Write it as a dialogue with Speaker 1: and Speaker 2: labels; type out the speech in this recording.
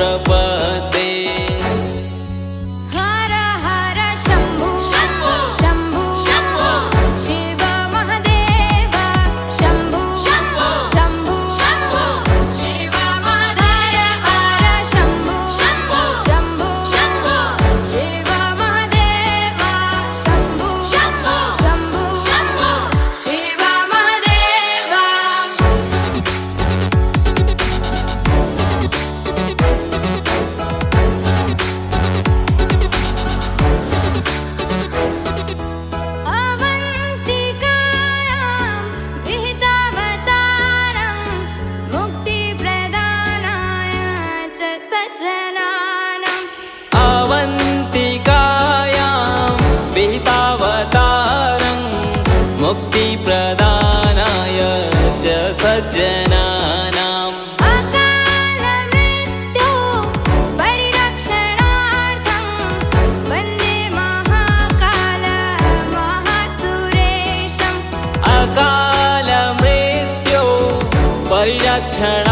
Speaker 1: प्रपद्ये।
Speaker 2: हर हर शम्भु शम्भु शम्भु शम्भु शिव महादेव शम्भु शम्भु शम्भु शम्भु शिव महादेव हर शम्भु शम्भु शम्भु शम्भु शिव महादेव शम्भु शम्भु शम्भु शम्भु शिव महादेव। अवन्तिकायां विहितावतारं मुक्तिप्रदानाय च सज्जनानाम्।
Speaker 1: अवन्तिकायां विहितावतारं मुक्तिप्रदानाय च सज्जनानाम्।
Speaker 2: अकालमृत्यो परिरक्षणार्थं वन्दे महाकाल महासुरेशम्।
Speaker 1: अकालमृत्यो परिरक्षणार्थं